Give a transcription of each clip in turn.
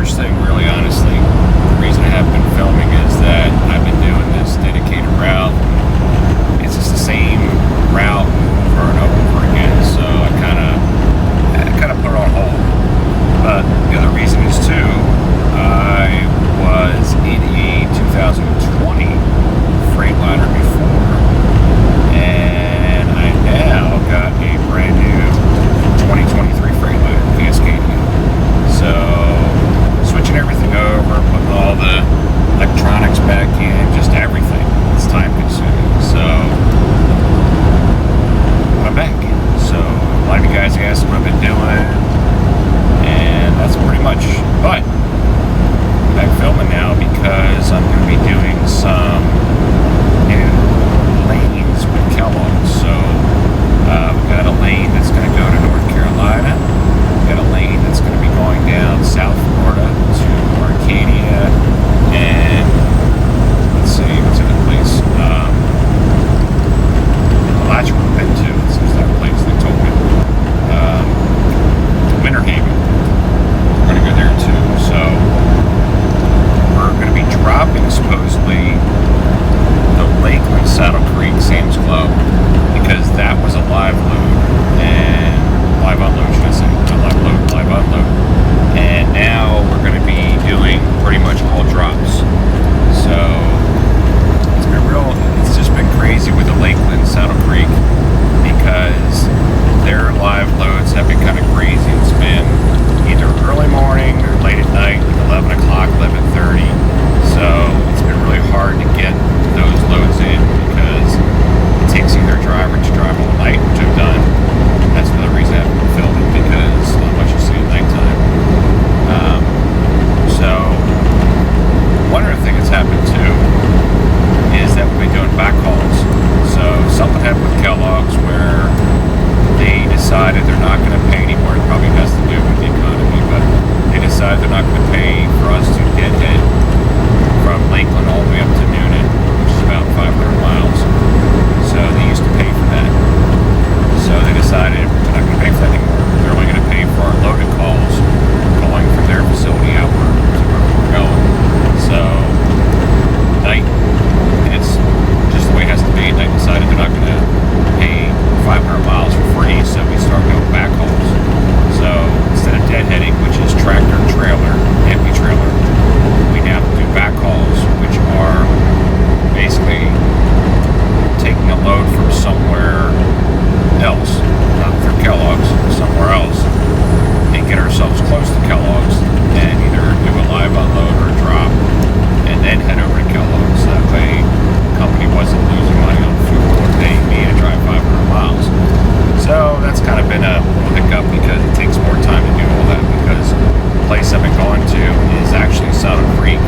first thing, really honestly, the reason I haven't been filming is that I've been doing this dedicated route. It's just the same route over and over again, so I kind of put it on hold. But the other reason is too, I was in a 2020 Freightliner before, and I now got a brand new 2023 Freightliner Cascadia. So switching everything over, putting all the electronics back in, just everything. It's time consuming. So I'm back. So a lot of you guys asked what I've been doing, and that's pretty much. But I'm back filming now because I'm going to be doing some new lanes with Kellogg's. So we've got a lane that's going to go to North Carolina. We've got a lane that's going to be going down South Florida to Arcadia, and let's see, what's in the place? That's where we've been to. This is that place they told me. Winter Haven. We're going to go there too. So we're going to be dropping supposedly the Lakeland Saddle Creek Sam's Club, because that was a live load and live unload, should I say? Not live load, live unload. And now we're going to be doing pretty much all drops. So it's just been crazy with the Lakeland Saddle Creek, because their live loads have been kind of crazy. It's been either early morning or late at night, like 11 o'clock, 11:30. So it's been really hard to get those loads in, because it takes either a driver to drive all night, which I've done. That's another reason I haven't been filming, because not much you see at nighttime. So one other thing that's happened too is that we've been doing backhauls. So something happened with Kellogg's where they decided they're not going to pay anymore. It probably has to do with the economy, but they decided they're not going to pay for us to deadhead from Lakeland all the way up to Newnan, which is about 500 miles. So they used to pay for that. So they decided they're not going to pay for that anymore. They're only going to pay for our loaded calls going from their facility outward to where we're going. So night, it's just the way it has to be. They decided they're not going to pay 500 miles for free, so we started doing backhauls. So instead of deadheading, which is tractor, trailer, empty trailer, we now do backhauls, which are basically taking a load from somewhere else, not through Kellogg's, somewhere else, and get ourselves close to Kellogg's and either do a live unload or a drop, and then head over to Kellogg's. That way the company wasn't losing money on fuel or paying me to drive 500 miles. So that's kind of been a little hiccup, because it takes more time to do all that, because the place I've been going to is actually Saddle Creek,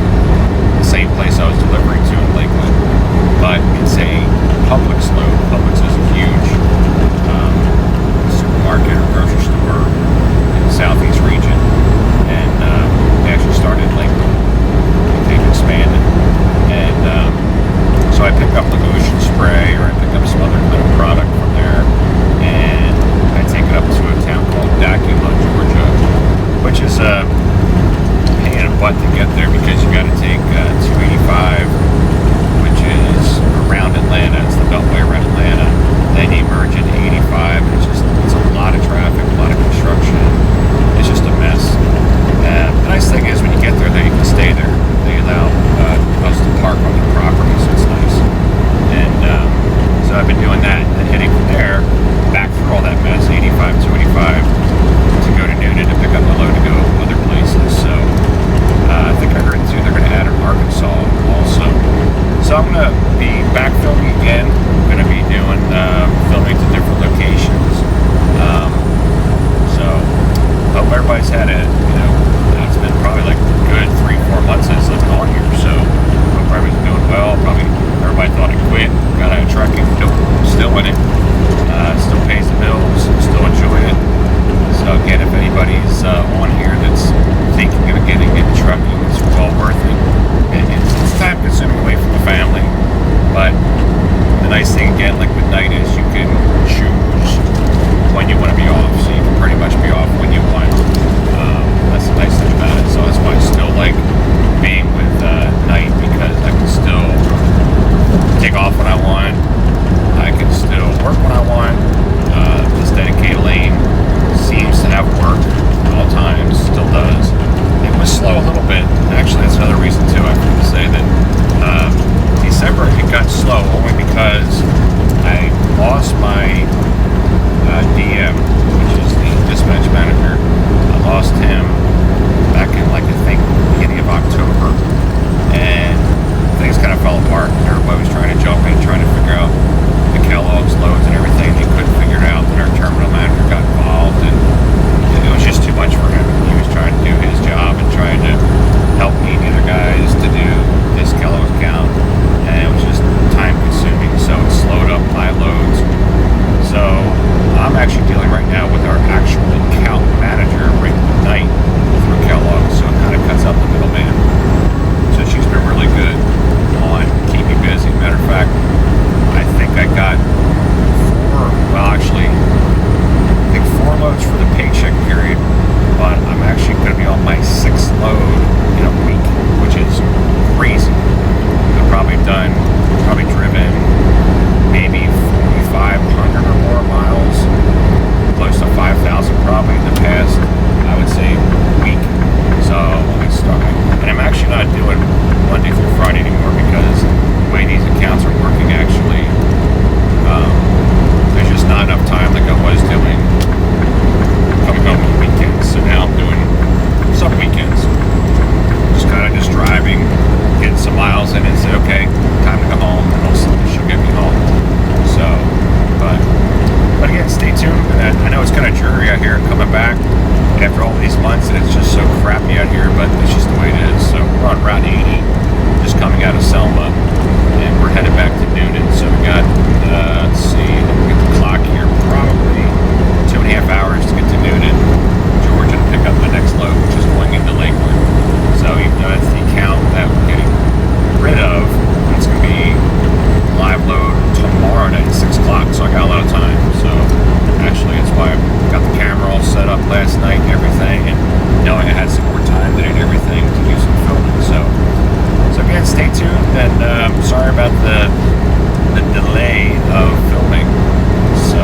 the same place I was delivering to in Lakeland, but it's a Publix load. Publix is a huge supermarket or grocery store in the southeast region, and they actually started in Lakeland. They've expanded, and so I pick up the ocean spray, or I pick up some other kind of product from there, and I take it up to a town called Dacula, Georgia, which is a pain in the butt to get there, because you got to take 285, which is around Atlanta. It's the beltway around Atlanta. Then you merge into 85. It's a lot of traffic, a lot of construction. It's just a mess. The nice thing is when you get there, you can stay there. They allow us to park on their property, so it's nice. And so I've been doing that, and then heading from there back through all that mess, 85, 285, to go to Newnan to pick up my load to go other places. So I think I heard too they're going to add an Arkansas also. So I'm going to be back filming again. I'm going to be doing filming to different locations. So hope everybody's had it's been probably like a good 3-4 months since I've gone here. So hope everybody's doing well. Probably everybody thought I quit, got out of trucking. Nope, still in it. Still pays the bills. Still enjoy it. So again, if anybody's on here that's thinking of getting into trucking, it's well worth it. It's time consuming away from the family, but the nice thing again, like with night, is you can choose when you want to be off, so you can pretty much be off when you want. That's the nice thing about it. So that's why I of these months that it's just so crappy out here, but it's just the way it is. So we're on Route 80, just coming out of Selma, and we're headed back to Newnan. So we got, let's see, we get the clock here, probably 2.5 hours to get to Newnan, Georgia, to pick up my next load, which is going into Lakeland. So even though that's the account that we're getting rid of, it's going to be live load tomorrow night at 6 o'clock, so I got a lot of time. So actually, that's why I got the camera all set up last night and everything, and knowing I had some more time than everything to do some filming. So again, stay tuned, and sorry about the delay of filming. So,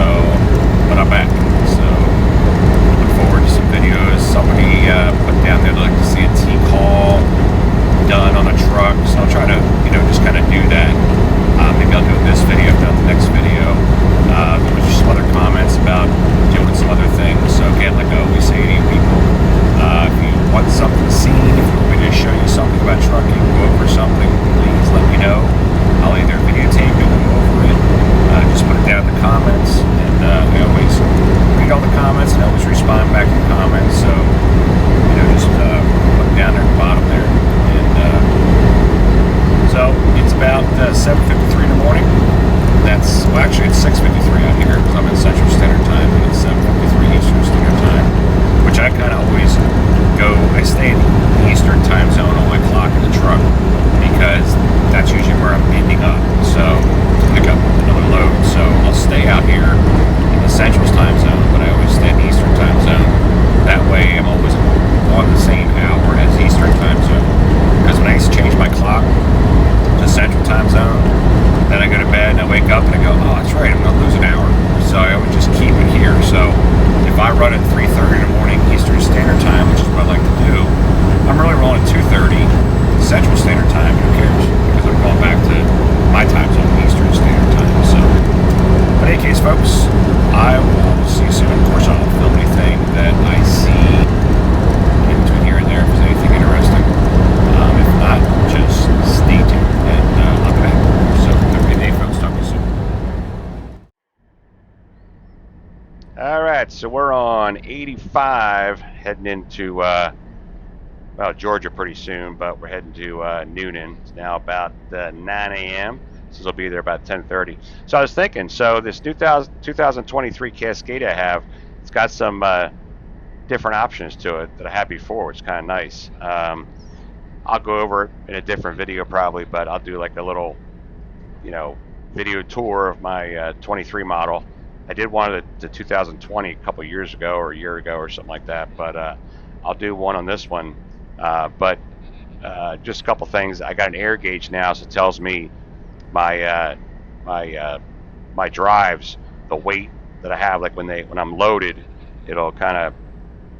but I'm back. So look forward to some videos. Somebody put down there they'd like to see a T-call done on a truck, so I'll try to, just kind of do that. Maybe I'll do it this video, if not the next video. There was just some other comments about doing some other things. So again, like I always say to you people, if you want something seen, if you want me to show you something about trucking, go over something, please let me know. I'll either videotape it or go over it. Just put it down in the comments, and I always read all the comments and always respond back to the comments. So just put it down there at the bottom there. And so it's about 7:53 in the morning. Well, actually it's 6:53 out here because I'm in Central Standard Time, and it's 7:53 Eastern Standard Time, which I kind of always I stay in the Eastern Time zone on my clock in the truck because that's usually where I'm ending up. So to pick up another load. So I'll stay out here in the Central Time Zone, but I always stay in the Eastern Time Zone. That way I'm always on the same hour as Eastern Time Zone. Because when I used to change my clock to Central Time Zone, then I go to bed and I wake up and I go, oh, that's right, I'm going to lose an hour. So I would just keep it here. So if I run at 3:30 in the morning Eastern Standard Time, which is what I like to do, I'm really rolling at 2:30 Central Standard Time. Who cares? Because I'm going back to my time zone, Eastern Standard Time. So, but in any case, folks, I will see you soon. Of course, I'll film anything that I see in between here and there if there's anything interesting. If not, just stay tuned, and I'll be back. So have a good day, folks. Talk to you soon. All right, so we're on 85, heading into Georgia pretty soon, but we're heading to Newnan. It's now about 9 a.m. So we'll be there about 10:30. So I was thinking, so this 2023 Cascadia I have, it's got some different options to it that I had before, which is kind of nice. I'll go over it in a different video probably, but I'll do like a little, video tour of my 23 model. I did one of the 2020 a couple years ago or a year ago or something like that, but I'll do one on this one. But just a couple things. I got an air gauge now, so it tells me my my drives, the weight that I have. Like when I'm loaded, it'll kind of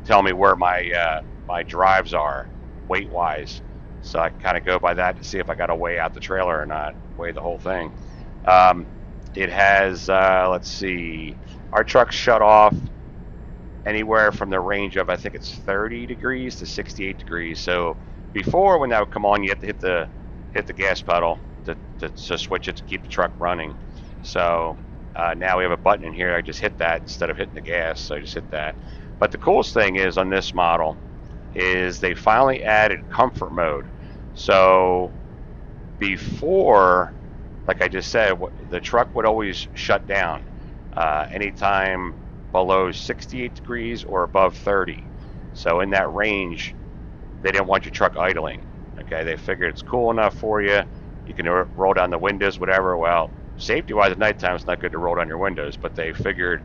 tell me where my my drives are weight wise. So I kind of go by that to see if I got to weigh out the trailer or not, weigh the whole thing. It has let's see, our truck's shut off anywhere from the range of, I think it's 30 degrees to 68 degrees. So before, when that would come on, you have to hit the gas pedal to switch it to keep the truck running. So now we have a button in here. I just hit that instead of hitting the gas. So I just hit that. But the coolest thing is on this model is they finally added comfort mode. So before, like I just said, the truck would always shut down anytime below 68 degrees or above 30. So in that range, they didn't want your truck idling. Okay, they figured it's cool enough for you. You can roll down the windows, whatever. Well, safety-wise at nighttime, it's not good to roll down your windows, but they figured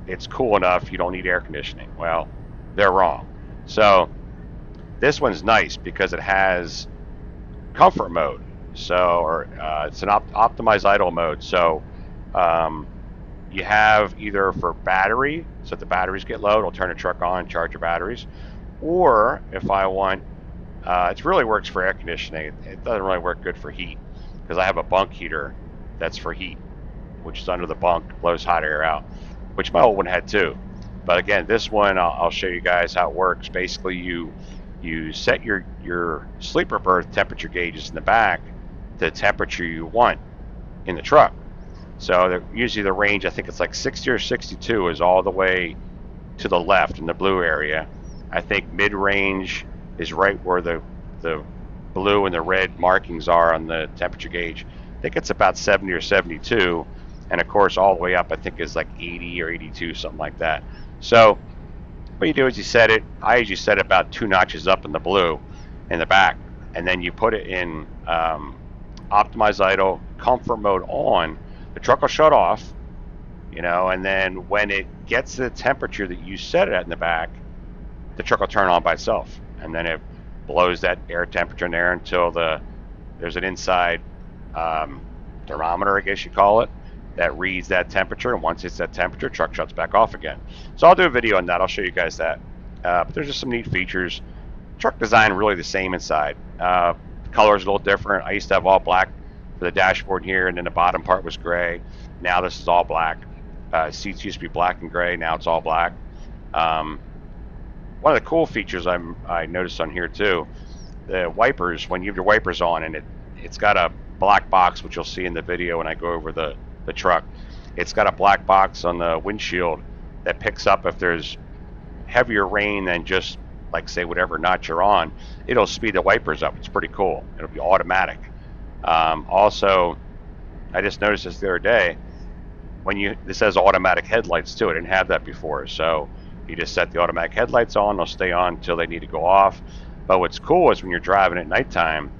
it's cool enough, you don't need air conditioning. Well, they're wrong. So this one's nice because it has comfort mode. So, it's an optimized idle mode. So you have either for battery, so if the batteries get low, it'll turn the truck on, charge your batteries. Or if I want, it really works for air conditioning. It doesn't really work good for heat because I have a bunk heater that's for heat, which is under the bunk, blows hot air out, which my old one had too. But again, this one, I'll show you guys how it works. Basically, you set your sleeper berth temperature gauges in the back to the temperature you want in the truck. So usually the range, I think it's like 60 or 62 is all the way to the left in the blue area. I think mid-range is right where the blue and the red markings are on the temperature gauge. I think it's about 70 or 72, and of course all the way up I think is like 80 or 82, something like that. So what you do is you set it. I usually set it about 2 notches up in the blue, in the back, and then you put it in optimize idle, comfort mode on. The truck will shut off, and then when it gets to the temperature that you set it at in the back, the truck will turn on by itself, and then it blows that air temperature in there until there's an inside thermometer, I guess you call it, that reads that temperature, and once it's that temperature, truck shuts back off again. So I'll do a video on that. I'll show you guys that. But there's just some neat features. Truck design really the same inside. Color's a little different. I used to have all black for the dashboard here, and then the bottom part was gray. Now this is all black. Seats used to be black and gray. Now it's all black. One of the cool features I noticed on here too, the wipers, when you have your wipers on, and it's got a black box, which you'll see in the video when I go over the truck. It's got a black box on the windshield that picks up if there's heavier rain than just, like, say, whatever notch you're on. It'll speed the wipers up. It's pretty cool. It'll be automatic. Also, I just noticed this the other day, this has automatic headlights too. I didn't have that before. So you just set the automatic headlights on. They'll stay on until they need to go off. But what's cool is when you're driving at nighttime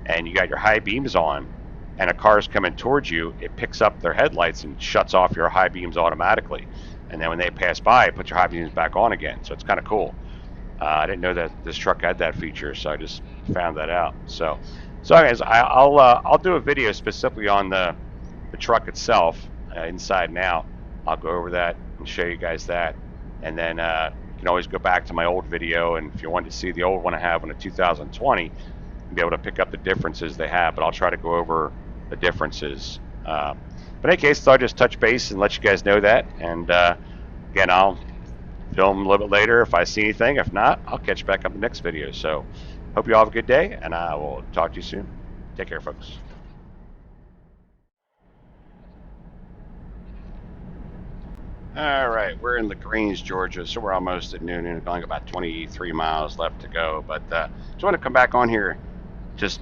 and you got your high beams on and a car's coming towards you, it picks up their headlights and shuts off your high beams automatically. And then when they pass by, it puts your high beams back on again. So it's kind of cool. I didn't know that this truck had that feature, so I just found that out. So anyways, I'll do a video specifically on the truck itself, inside and out. I'll go over that and show you guys that. And then you can always go back to my old video, and if you want to see the old one I have on a 2020, you'll be able to pick up the differences they have, but I'll try to go over the differences. But in any case, so I'll just touch base and let you guys know that. And again, I'll film a little bit later if I see anything. If not, I'll catch you back up in the next video. So hope you all have a good day, and I will talk to you soon. Take care, folks. All right, we're in LaGrange, Georgia, so we're almost at Newnan. We've only got about 23 miles left to go, but just want to come back on here just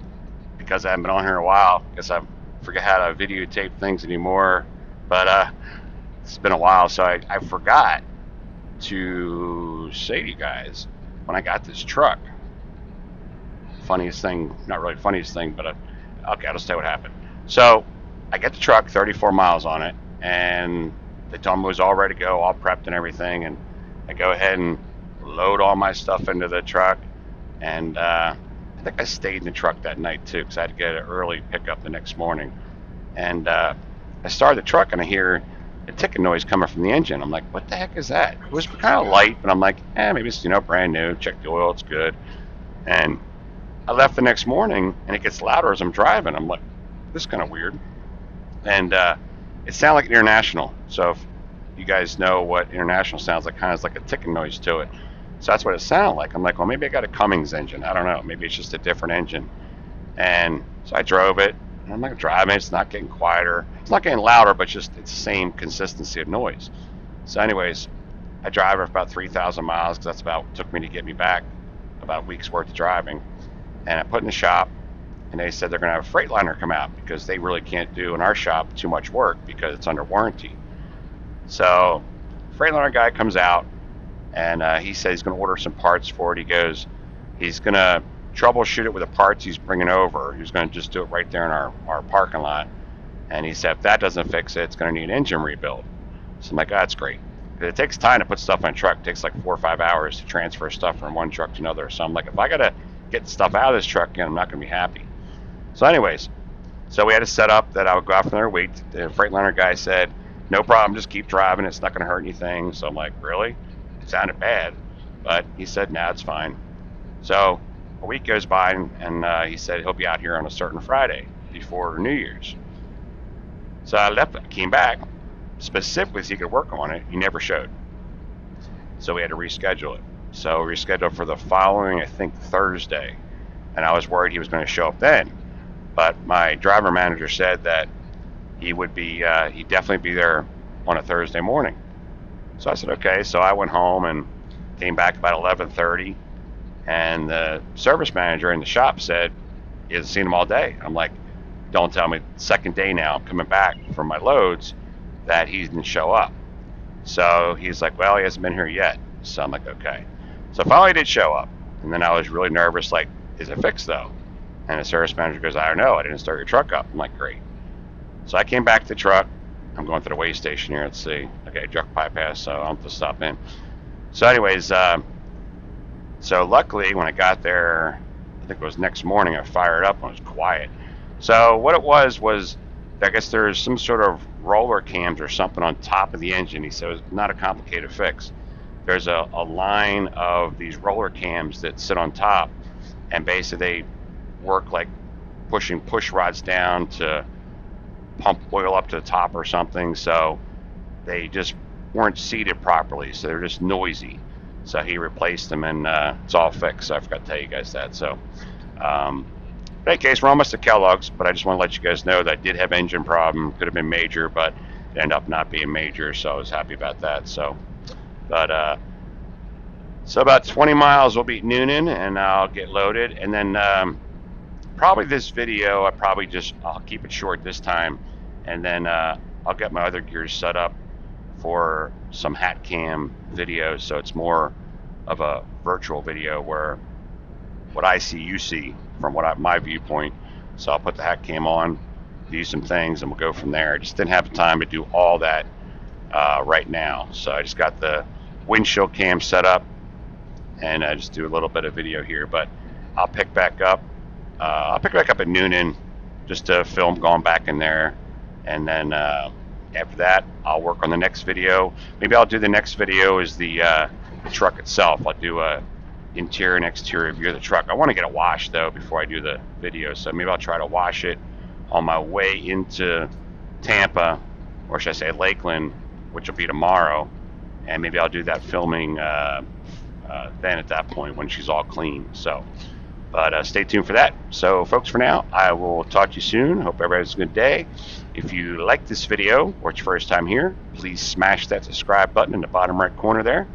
because I haven't been on here in a while. I guess I forget how to videotape things anymore, but it's been a while, so I forgot to say to you guys when I got this truck. Funniest thing, not really funniest thing, but okay, I'll just tell you what happened. So I get the truck, 34 miles on it, and they told me it was all ready to go, all prepped and everything, and I go ahead and load all my stuff into the truck, and I think I stayed in the truck that night too, because I had to get an early pickup the next morning. And I started the truck, and I hear a ticking noise coming from the engine. I'm like, what the heck is that? It was kind of light, but I'm like, maybe it's brand new. Check the oil, it's good. And I left the next morning, and it gets louder as I'm driving. I'm like, this is kind of weird. And it sounded like International. So if you guys know what International sounds like, kind of like a ticking noise to it. So that's what it sounded like. I'm like, well, maybe I got a Cummins engine. I don't know. Maybe it's just a different engine. And so I drove it. And I'm like driving. It's not getting quieter. It's not getting louder, but just it's the same consistency of noise. So anyways, I drive it for about 3,000 miles because that's about what it took me to get me back, about a week's worth of driving. And I put in the shop. And they said they're going to have a Freightliner come out because they really can't do in our shop too much work because it's under warranty. So Freightliner guy comes out, and he said he's going to order some parts for it. He goes, he's going to troubleshoot it with the parts he's bringing over. He's going to just do it right there in our parking lot. And he said if that doesn't fix it, it's going to need an engine rebuild. So I'm like, that's great. It takes time to put stuff on a truck. It takes like 4 or 5 hours to transfer stuff from one truck to another. So I'm like, if I got to get stuff out of this truck again, I'm not going to be happy. So anyways, so we had to set up that I would go out for another week. The Freightliner guy said, no problem, just keep driving. It's not going to hurt anything. So I'm like, really? It sounded bad. But he said, nah, it's fine. So a week goes by, and he said he'll be out here on a certain Friday before New Year's. So I came back specifically so he could work on it. He never showed. So we had to reschedule it. So we rescheduled for the following, I think, Thursday. And I was worried he was going to show up then. But my driver manager said that he'd definitely be there on a Thursday morning. So I said, okay. So I went home and Came back about 11:30, and the service manager in the shop said he hasn't seen him all day. I'm like, don't tell me, second day now, I'm coming back from my loads, that he didn't show up. So he's like, well, he hasn't been here yet. So I'm like, okay. So finally he did show up. And then I was really nervous, like, is it fixed though? And the service manager goes, I don't know, I didn't start your truck up. I'm like, great. So I came back to the truck. I'm going to the weigh station here. Let's see. Okay, truck bypass, so I'll have to stop in. So anyways, so luckily when I got there, I think it was next morning, I fired up and it was quiet. So what it was I guess there's some sort of roller cams or something on top of the engine. He said it's not a complicated fix. There's a line of these roller cams that sit on top, and basically they work like pushing push rods down to pump oil up to the top or something. So they just weren't seated properly, so they're just noisy. So he replaced them, and it's all fixed. So I forgot to tell you guys that. So in any case, we're almost at Kellogg's, but I just want to let you guys know that I did have engine problem. Could have been major, but it ended up not being major, so I was happy about that. So about 20 miles we'll be at Newnan, and I'll get loaded, and then probably this video I'll keep it short this time, and then I'll get my other gears set up for some hat cam videos, so it's more of a virtual video where what I see you see from my viewpoint. So I'll put the hat cam on, do some things, and we'll go from there. I just didn't have the time to do all that right now, so I just got the windshield cam set up, and I just do a little bit of video here. But I'll pick back up at Newnan just to film going back in there, and then after that I'll work on the next video. Maybe I'll do the next video is the truck itself. I'll do a interior and exterior view of the truck. I want to get it washed though before I do the video, so maybe I'll try to wash it on my way into Tampa, or should I say Lakeland, which will be tomorrow, and maybe I'll do that filming then at that point when she's all clean. So but stay tuned for that. So folks, for now, I will talk to you soon. Hope everybody has a good day. If you like this video or it's your first time here, please smash that subscribe button in the bottom right corner there,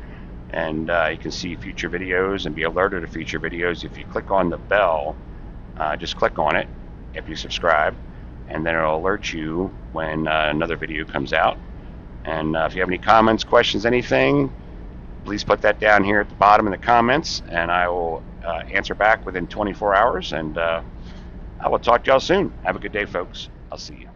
and you can see future videos and be alerted to future videos. If you click on the bell, just click on it if you subscribe, and then it'll alert you when another video comes out. And if you have any comments, questions, anything, please put that down here at the bottom in the comments, and I will answer back within 24 hours. And I will talk to y'all soon. Have a good day, folks. I'll see you.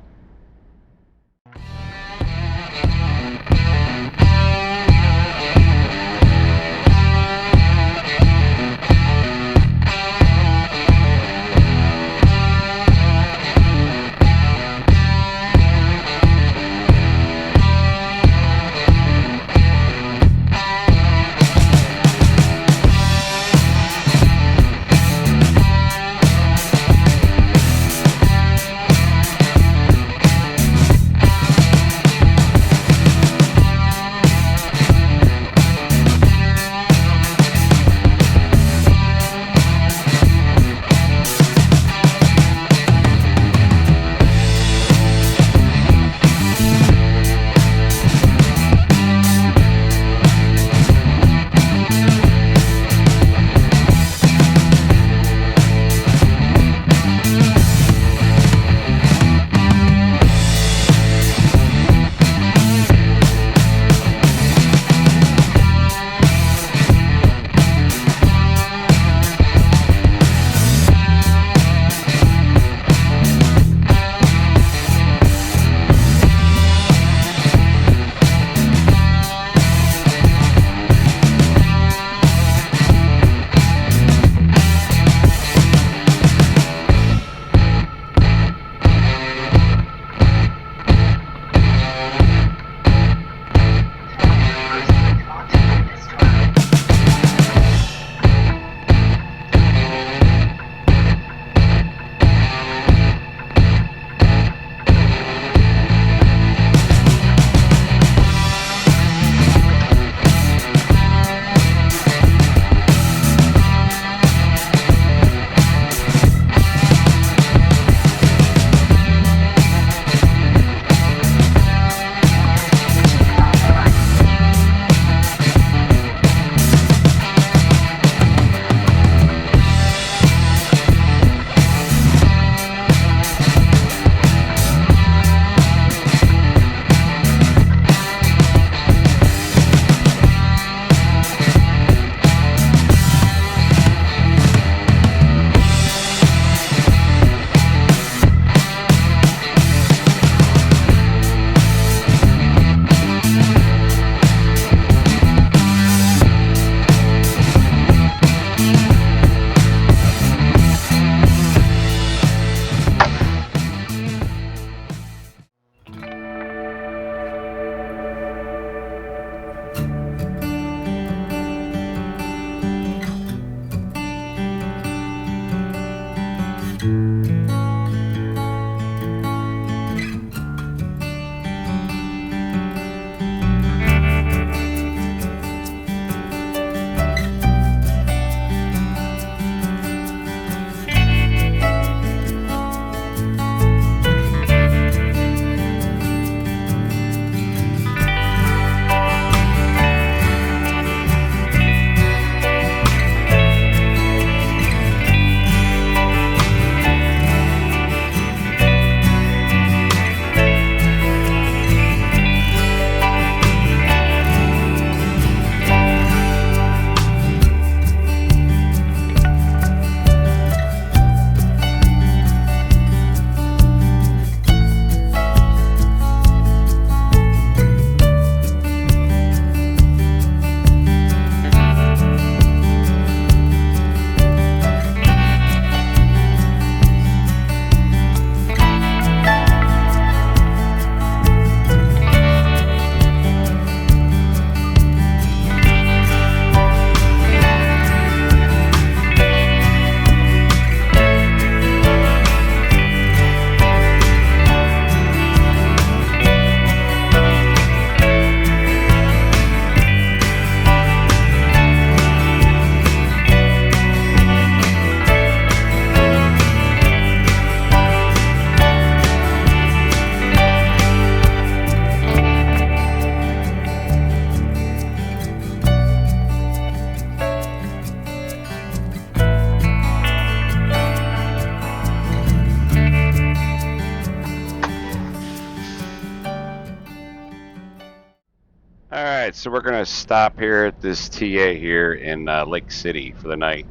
so we're gonna stop here at this TA here in Lake City for the night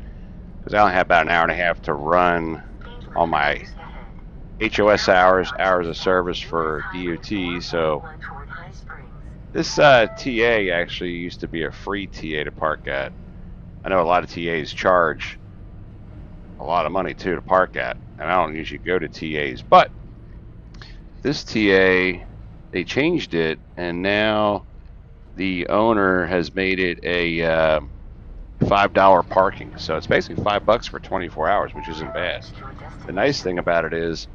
because I only have about an hour and a half to run on my HOS hours of service for DOT. So this TA actually used to be a free TA to park at. I know a lot of TAs charge a lot of money too to park at, and I don't usually go to TAs, but this TA, they changed it, and now the owner has made it a $5 parking. So it's basically $5 for 24 hours, which isn't bad. The nice thing about it is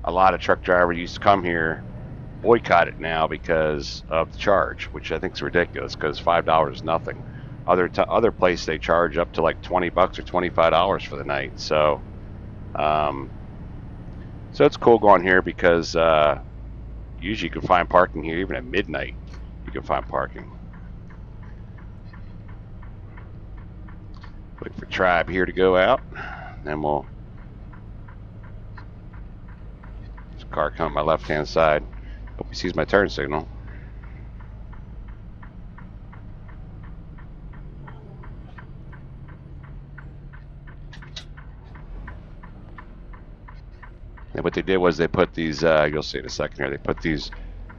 a lot of truck drivers used to come here, boycott it now because of the charge, which I think is ridiculous because $5 is nothing. Other place they charge up to like $20 or $25 for the night. So so it's cool going here because usually you can find parking here even at midnight. You can find parking. Wait for Tribe here to go out, then we'll. There's a car coming my left-hand side. Hope he sees my turn signal. And what they did was they put these, you'll see in a second here, they put these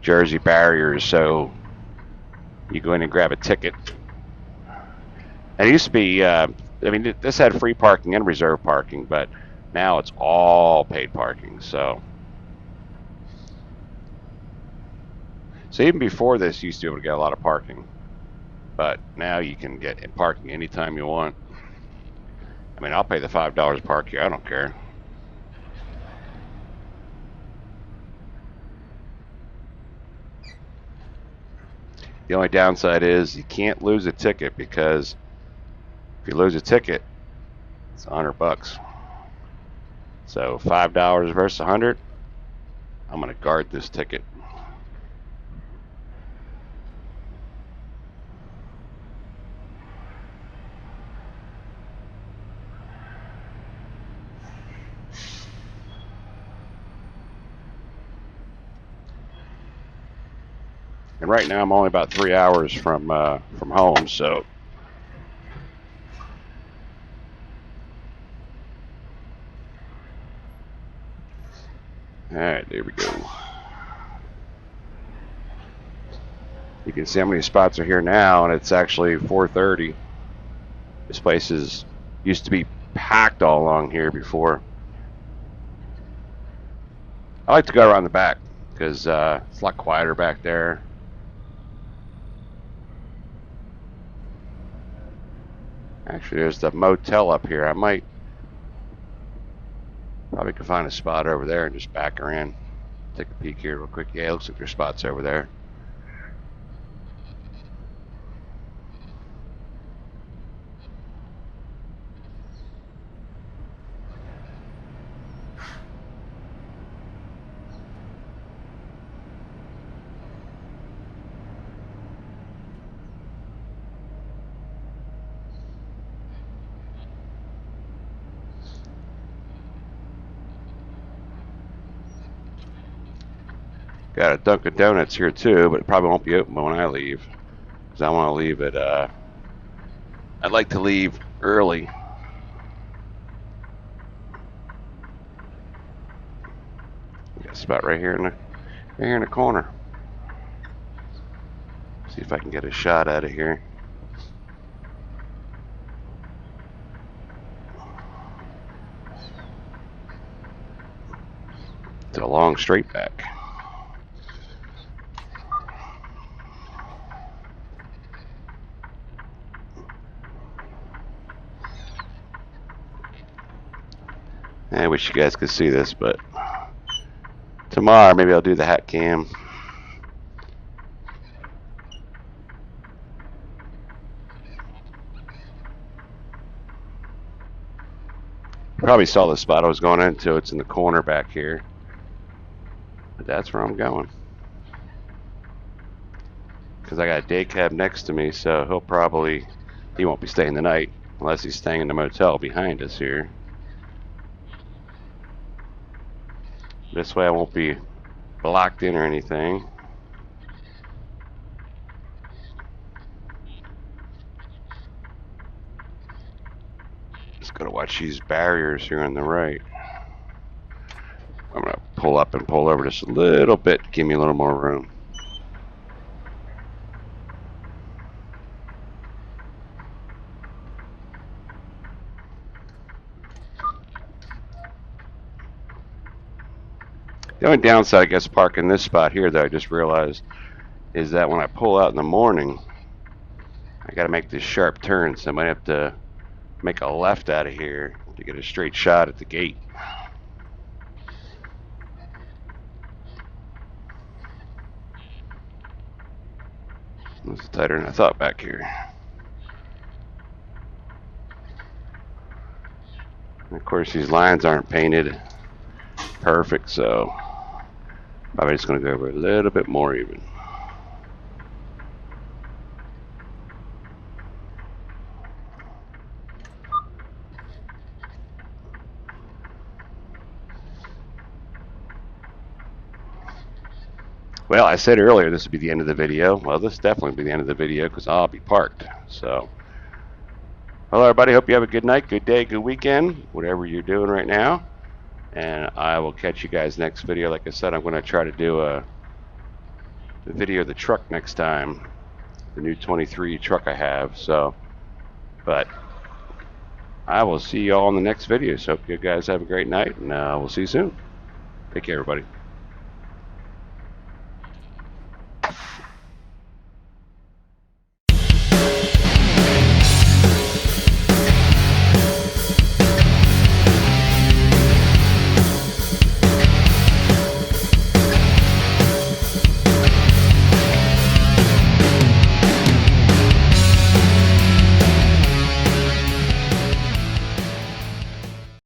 Jersey barriers so you go in and grab a ticket. And it used to be, I mean, this had free parking and reserve parking, but now it's all paid parking. So even before this, you used to be able to get a lot of parking, but now you can get parking anytime you want. I mean, I'll pay the $5 to park here. I don't care. The only downside is you can't lose a ticket because if you lose a ticket, it's $100. So $5 versus $100. I'm going to guard this ticket. And right now I'm only about 3 hours from home, so all right, there we go. You can see how many spots are here now, and it's actually 4:30. This place used to be packed all along here before. I like to go around the back because it's a lot quieter back there. Actually, there's the motel up here. I might probably could find a spot over there and just back her in. Take a peek here real quick. Yeah, it looks like there's spots over there. Got a Dunkin' Donuts here too, but it probably won't be open when I leave because I want to leave at. I'd like to leave early. Got a spot right here in the corner. See if I can get a shot out of here. It's a long straight back. I wish you guys could see this, but tomorrow maybe I'll do the hat cam. Probably saw the spot I was going into. It's in the corner back here. But that's where I'm going. Because I got a day cab next to me, so he won't be staying the night unless he's staying in the motel behind us here. This way I won't be blocked in or anything. Just gotta watch these barriers here on the right. I'm gonna pull up and pull over just a little bit, give me a little more room. The only downside, I guess, parking this spot here that I just realized is that when I pull out in the morning, I got to make this sharp turn, so I might have to make a left out of here to get a straight shot at the gate. It's tighter than I thought back here. And of course, these lines aren't painted perfect, so I'm just going to go over a little bit more even. Well, I said earlier this would be the end of the video. Well, this definitely will be the end of the video because I'll be parked. So, well, everybody, hope you have a good night, good day, good weekend, whatever you're doing right now. And I will catch you guys next video. Like I said, I'm going to try to do the video of the truck next time, the new 23 truck I have. So, but I will see you all in the next video. So, hope you guys have a great night, and we'll see you soon. Take care, everybody.